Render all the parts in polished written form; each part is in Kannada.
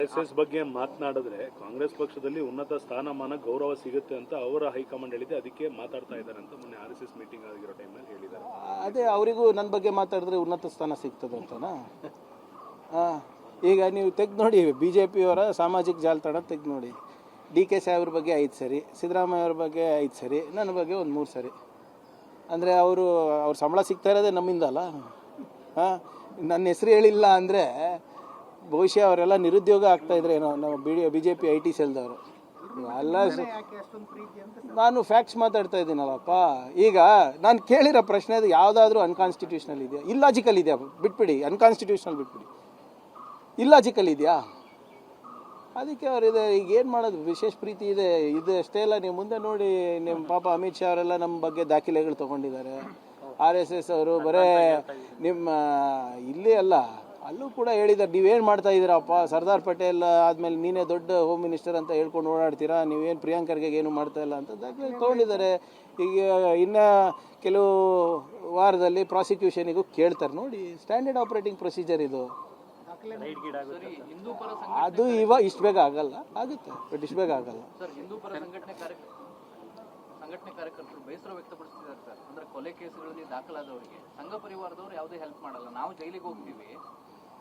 RSS ಬಗ್ಗೆ ಮಾತನಾಡಿದ್ರೆ ಕಾಂಗ್ರೆಸ್ ಪಕ್ಷದಲ್ಲಿ ಉನ್ನತ ಸ್ಥಾನಮಾನ ಗೌರವ ಸಿಗುತ್ತೆ ಅಂತ ಅವರ ಹೈಕಮಾಂಡ್ ಹೇಳಿದೆ, ಅದಕ್ಕೆ ಮಾತಾಡ್ತಾ ಇದ್ದಾರೆ ಅಂತ ಮೊನ್ನೆ RSS ಮೀಟಿಂಗ್ ಆಗಿರೋ ಟೈಮಲ್ಲಿ ಹೇಳಿದ್ದಾರೆ. ಅದೇ ಅವರಿಗೂ ನನ್ನ ಬಗ್ಗೆ ಮಾತಾಡಿದ್ರೆ ಉನ್ನತ ಸ್ಥಾನ ಸಿಗ್ತದೆ ಅಂತನಾ? ಈಗ ನೀವು ತೆಗೆದು ನೋಡಿ, BJPಯವರ ಸಾಮಾಜಿಕ ಜಾಲತಾಣ ತೆಗೆದು ನೋಡಿ. DK ಸಾಹೇಬ್ರ ಬಗ್ಗೆ 5 ಸರಿ, ಸಿದ್ದರಾಮಯ್ಯ ಅವ್ರ ಬಗ್ಗೆ 5 ಸರಿ, ನನ್ನ ಬಗ್ಗೆ ಒಂದು 3 ಸರಿ. ಅಂದರೆ ಅವ್ರ ಸಂಬಳ ಸಿಗ್ತಾ ಇರೋದೇ ನಮ್ಮಿಂದ ಅಲ್ಲ. ನನ್ನ ಹೆಸರು ಹೇಳಿಲ್ಲ ಅಂದರೆ ಬಹುಶಃ ಅವರೆಲ್ಲ ನಿರುದ್ಯೋಗ ಆಗ್ತಾಯಿದ್ರೆ ಏನೋ. ನಾವು BJP IT ಸೆಲ್ದವರು ಎಲ್ಲ. ನಾನು ಫ್ಯಾಕ್ಟ್ಸ್ ಮಾತಾಡ್ತಾ ಇದ್ದೀನಲ್ಲಪ್ಪ. ಈಗ ನಾನು ಕೇಳಿರೋ ಪ್ರಶ್ನೆ ಅದು ಯಾವುದಾದ್ರೂ ಅನ್ಕಾನ್ಸ್ಟಿಟ್ಯೂಷನಲ್ ಇದೆಯಾ? ಇಲ್ಲಾಜಿಕಲ್ ಇದೆಯಾ? ಬಿಟ್ಬಿಡಿ, ಅನ್ಕಾನ್ಸ್ಟಿಟ್ಯೂಷನಲ್ ಬಿಟ್ಬಿಡಿ. ಇಲ್ಲಾಜಿಕಲ್ ಇದೆಯಾ? ಅದಕ್ಕೆ ಅವರಿದೆ. ಈಗ ಏನು ಮಾಡೋದು? ವಿಶೇಷ ಪ್ರೀತಿ ಇದೆ, ಇದು ಅಷ್ಟೇ ಅಲ್ಲ. ನೀವು ಮುಂದೆ ನೋಡಿ, ನಿಮ್ಮ ಪಾಪ ಅಮಿತ್ ಶಾ ಅವರೆಲ್ಲ ನಮ್ಮ ಬಗ್ಗೆ ದಾಖಲೆಗಳು ತೊಗೊಂಡಿದ್ದಾರೆ. RSS ಅವರು ಬರೇ ನಿಮ್ಮ ಇಲ್ಲಿ ಅಲ್ಲ, ಅಲ್ಲೂ ಕೂಡ ಹೇಳಿದ್ದಾರೆ, ನೀವೇನು ಮಾಡ್ತಾ ಇದ್ದೀರಪ್ಪ, ಸರ್ದಾರ್ ಪಟೇಲ್ ಆದಮೇಲೆ ನೀನೇ ದೊಡ್ಡ ಹೋಮ್ ಮಿನಿಸ್ಟರ್ ಅಂತ ಹೇಳ್ಕೊಂಡು ಓಡಾಡ್ತೀರಾ, ನೀವೇನು ಪ್ರಿಯಾಂಕ್ ಖರ್ಗೆ ಏನು ಮಾಡ್ತಾ ಇಲ್ಲ ಅಂತ ದಾಖಲೆ ತೊಗೊಂಡಿದ್ದಾರೆ. ಈಗ ಇನ್ನು ಕೆಲವು ವಾರದಲ್ಲಿ ಪ್ರಾಸಿಕ್ಯೂಷನಿಗೂ ಕೇಳ್ತಾರೆ. ನೋಡಿ, ಸ್ಟ್ಯಾಂಡರ್ಡ್ ಆಪರೇಟಿಂಗ್ ಪ್ರೊಸೀಜರ್ ಇದು. ಅದು ಇಷ್ಟು ಬೇಗ ಆಗಲ್ಲ, ಆಗುತ್ತೆ, ಬಟ್ ಇಷ್ಟು ಬೇಗ ಆಗಲ್ಲ. ಸಂಘಟನೆ ಕಾರ್ಯಕರ್ತರು ಬೇಸರ ವ್ಯಕ್ತಪಡಿಸಿದ್ದಾರೆ ಸರ್. ಅಂದ್ರೆ ಕೊಲೆ ಕೇಸುಗಳಲ್ಲಿ ದಾಖಲಾದವರಿಗೆ ಸಂಘ ಪರಿವಾರದವರು ಯಾವುದೇ ಹೆಲ್ಪ್ ಮಾಡಲ್ಲ. ನಾವು ಜೈಲಿಗೆ ಹೋಗ್ತೀವಿ,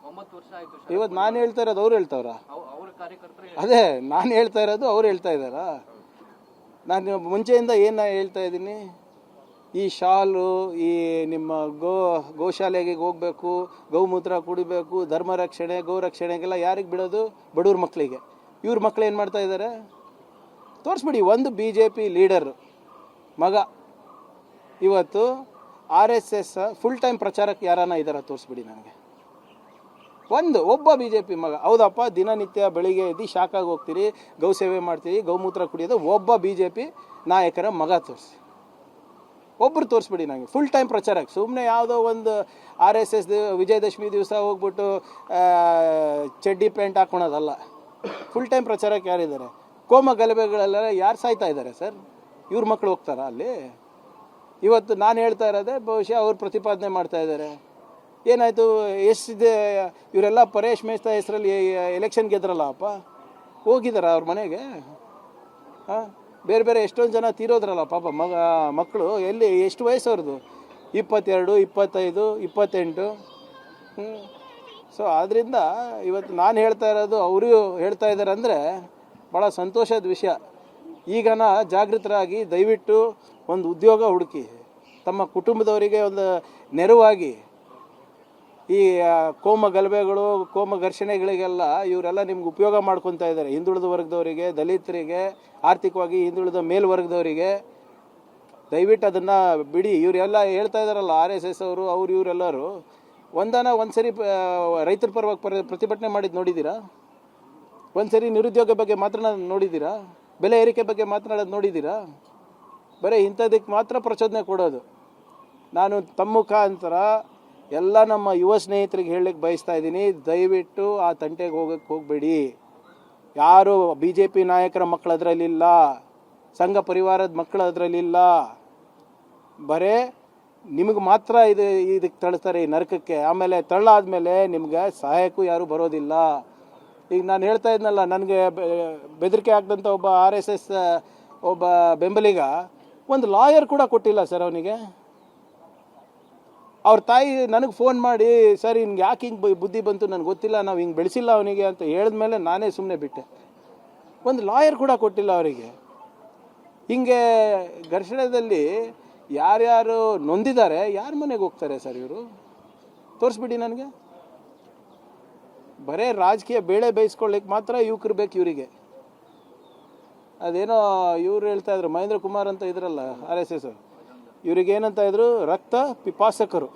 9 ವರ್ಷ ಆಯ್ತು. ಇವತ್ತು ನಾನು ಹೇಳ್ತಾ ಇರೋದು ಅವ್ರು ಹೇಳ್ತಾವ್ರ? ಅವ್ರ ಕಾರ್ಯಕರ್ತರು. ಅದೇ ನಾನು ಹೇಳ್ತಾ ಇರೋದು ಅವ್ರು ಹೇಳ್ತಾ ಇದ್ದಾರಾ? ನಾನು ಮುಂಚೆಯಿಂದ ಏನು ಹೇಳ್ತಾ ಇದ್ದೀನಿ, ಈ ಶಾಲು, ಈ ನಿಮ್ಮ ಗೋಶಾಲೆಗೆ ಹೋಗ್ಬೇಕು, ಗೌಮೂತ್ರ ಕುಡಿಬೇಕು, ಧರ್ಮ ರಕ್ಷಣೆ, ಗೋ ರಕ್ಷಣೆಗೆಲ್ಲ ಯಾರಿಗೆ ಬಿಡೋದು? ಬಡವ್ರ ಮಕ್ಕಳಿಗೆ. ಇವ್ರ ಮಕ್ಳು ಏನು ಮಾಡ್ತಾ ಇದ್ದಾರೆ ತೋರಿಸ್ಬಿಡಿ. ಒಂದು BJP ಲೀಡರ್ ಮಗ ಇವತ್ತು RSS ಫುಲ್ ಟೈಮ್ ಪ್ರಚಾರಕ್ಕೆ ಯಾರನ್ನ ಇದ್ದಾರ ತೋರಿಸ್ಬಿಡಿ ನನಗೆ. ಒಬ್ಬ BJP ಮಗ. ಹೌದಪ್ಪ, ದಿನನಿತ್ಯ ಬೆಳಿಗ್ಗೆ ಎದ್ದು ಶಾಖಾಗಿ ಹೋಗ್ತೀರಿ, ಗೌ ಸೇವೆ ಮಾಡ್ತೀರಿ, ಗೌಮೂತ್ರ ಕುಡಿಯೋದು. ಒಬ್ಬ BJP ನಾಯಕರ ಮಗ ತೋರಿಸಿ, ಒಬ್ಬರು ತೋರಿಸ್ಬಿಡಿ ನನಗೆ ಫುಲ್ ಟೈಮ್ ಪ್ರಚಾರಕ್ಕೆ. ಸುಮ್ಮನೆ ಯಾವುದೋ ಒಂದು RSS ವಿಜಯದಶಮಿ ದಿವಸ ಹೋಗ್ಬಿಟ್ಟು ಚಡ್ಡಿ ಪ್ಯಾಂಟ್ ಹಾಕೊಳೋದಲ್ಲ. ಫುಲ್ ಟೈಮ್ ಪ್ರಚಾರಕ್ಕೆ ಯಾರಿದ್ದಾರೆ? ಕೋಮ ಗಲಭೆಗಳೆಲ್ಲ ಯಾರು ಸಾಯ್ತಾ ಇದ್ದಾರೆ ಸರ್? ಇವ್ರ ಮಕ್ಕಳು ಹೋಗ್ತಾರಾ ಅಲ್ಲಿ? ಇವತ್ತು ನಾನು ಹೇಳ್ತಾ ಇರೋದೇ ಬಹುಶಃ ಅವ್ರು ಪ್ರತಿಪಾದನೆ ಮಾಡ್ತಾ ಇದ್ದಾರೆ. ಏನಾಯಿತು? ಎಷ್ಟಿದೆ ಇವರೆಲ್ಲ ಪರೇಶ್ ಮೇಸ್ತಾ ಹೆಸರಲ್ಲಿ ಎಲೆಕ್ಷನ್ ಗೆದ್ರಲ್ಲ ಅಪ್ಪ, ಹೋಗಿದಾರ ಅವ್ರ ಮನೆಗೆ? ಬೇರೆ ಬೇರೆ ಎಷ್ಟೊಂದು ಜನ ತೀರೋದ್ರಲ್ಲ ಪಾಪ ಮಕ್ಕಳು. ಎಲ್ಲಿ, ಎಷ್ಟು ವಯಸ್ಸವ್ರದ್ದು? 22, 25, 28. ಸೊ ಆದ್ದರಿಂದ ಇವತ್ತು ನಾನು ಹೇಳ್ತಾ ಇರೋದು ಅವರು ಹೇಳ್ತಾ ಇದ್ದಾರೆ ಅಂದರೆ ಭಾಳ ಸಂತೋಷದ ವಿಷಯ. ಈಗನ ಜಾಗೃತರಾಗಿ ದಯವಿಟ್ಟು ಒಂದು ಉದ್ಯೋಗ ಹುಡುಕಿ, ತಮ್ಮ ಕುಟುಂಬದವರಿಗೆ ಒಂದು ನೆರವಾಗಿ. ಈ ಕೋಮ ಗಲಭೆಗಳು, ಕೋಮ ಘರ್ಷಣೆಗಳಿಗೆಲ್ಲ ಇವರೆಲ್ಲ ನಿಮ್ಗೆ ಉಪಯೋಗ ಮಾಡ್ಕೊತಾ ಇದ್ದಾರೆ. ಹಿಂದುಳಿದ ವರ್ಗದವರಿಗೆ, ದಲಿತರಿಗೆ, ಆರ್ಥಿಕವಾಗಿ ಹಿಂದುಳಿದ ಮೇಲ್ವರ್ಗದವರಿಗೆ. ದಯವಿಟ್ಟು ಅದನ್ನು ಬಿಡಿ. ಇವರೆಲ್ಲ ಹೇಳ್ತಾ ಇದ್ದಾರಲ್ಲ RSS ಅವರು, ಇವರೆಲ್ಲರೂ ಒಂದು ಸರಿ ರೈತರ ಪರವಾಗಿ ಪ್ರತಿಭಟನೆ ಮಾಡಿದ್ದು ನೋಡಿದ್ದೀರಾ? ಒಂದು ಸರಿ ನಿರುದ್ಯೋಗ ಬಗ್ಗೆ ಮಾತನಾಡೋದು ನೋಡಿದ್ದೀರಾ? ಬೆಲೆ ಏರಿಕೆ ಬಗ್ಗೆ ಮಾತನಾಡೋದು ನೋಡಿದ್ದೀರಾ? ಬರೀ ಇಂಥದಕ್ಕೆ ಮಾತ್ರ ಪ್ರಚೋದನೆ ಕೊಡೋದು. ನಾನು ತಮ್ಮ ಮುಖಾಂತರ ಎಲ್ಲ ನಮ್ಮ ಯುವ ಸ್ನೇಹಿತರಿಗೆ ಹೇಳಲಿಕ್ಕೆ ಬಯಸ್ತಾ ಇದ್ದೀನಿ, ದಯವಿಟ್ಟು ಆ ತಂಟೆಗೆ ಹೋಗಬೇಡಿ. ಯಾರು BJP ನಾಯಕರ ಮಕ್ಕಳು ಅದರಲ್ಲಿಲ್ಲ, ಸಂಘ ಪರಿವಾರದ ಮಕ್ಕಳು ಅದರಲ್ಲಿಲ್ಲ. ಬರೇ ನಿಮಗೆ ಮಾತ್ರ ಇದಕ್ಕೆ ತಳ್ತಾರೆ, ಈ ನರಕಕ್ಕೆ. ಆಮೇಲೆ ತಳ್ಳಾದ್ಮೇಲೆ ನಿಮ್ಗೆ ಸಹಾಯಕ್ಕೂ ಯಾರೂ ಬರೋದಿಲ್ಲ. ಈಗ ನಾನು ಹೇಳ್ತಾ ಇದ್ನಲ್ಲ, ನನಗೆ ಬೆದರಿಕೆ ಆಗ್ದಂಥ ಒಬ್ಬ RSS ಒಬ್ಬ ಬೆಂಬಲಿಗ ಒಂದು ಲಾಯರ್ ಕೂಡ ಕೊಟ್ಟಿಲ್ಲ ಸರ್ ಅವನಿಗೆ. ಅವ್ರ ತಾಯಿ ನನಗೆ ಫೋನ್ ಮಾಡಿ, ಸರ್ ಹಿಂಗೆ ಯಾಕೆ ಹಿಂಗೆ ಬುದ್ಧಿ ಬಂತು ನನಗೆ ಗೊತ್ತಿಲ್ಲ, ನಾವು ಹಿಂಗೆ ಬೆಳೆಸಿಲ್ಲ ಅವನಿಗೆ ಅಂತ ಹೇಳಿದ್ಮೇಲೆ ನಾನೇ ಸುಮ್ಮನೆ ಬಿಟ್ಟೆ. ಒಂದು ಲಾಯರ್ ಕೂಡ ಕೊಟ್ಟಿಲ್ಲ ಅವರಿಗೆ. ಹಿಂಗೆ ಘರ್ಷಣೆಯಲ್ಲಿ ಯಾರ್ಯಾರು ನೊಂದಿದ್ದಾರೆ, ಯಾರ ಮನೆಗೆ ಹೋಗ್ತಾರೆ ಸರ್ ಇವರು? ತೋರಿಸ್ಬಿಡಿ ನನಗೆ. ಬರೇ ರಾಜಕೀಯ ಬೇಳೆ ಬೇಯಿಸ್ಕೊಳ್ಳಿಕ್ಕೆ ಮಾತ್ರ ಯುವಕರು ಬೇಕು ಇವರಿಗೆ. ಅದೇನೋ ಇವ್ರು ಹೇಳ್ತಾ ಇದ್ರು, ಮಹೇಂದ್ರ ಕುಮಾರ್ ಅಂತ ಇದ್ರಲ್ಲ RSS, ಇವ್ರಿಗೇನಂತ ಇದ್ರು? ರಕ್ತ ಪಿಪಾಸಕರು.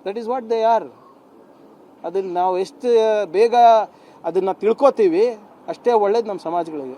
That is what they are. ಅದನ್ನು ನಾವು ಎಷ್ಟು ಬೇಗ ಅದನ್ನು ತಿಳ್ಕೊತೀವಿ ಅಷ್ಟೇ ಒಳ್ಳೇದು ನಮ್ಮ ಸಮಾಜಗಳಿಗೆ.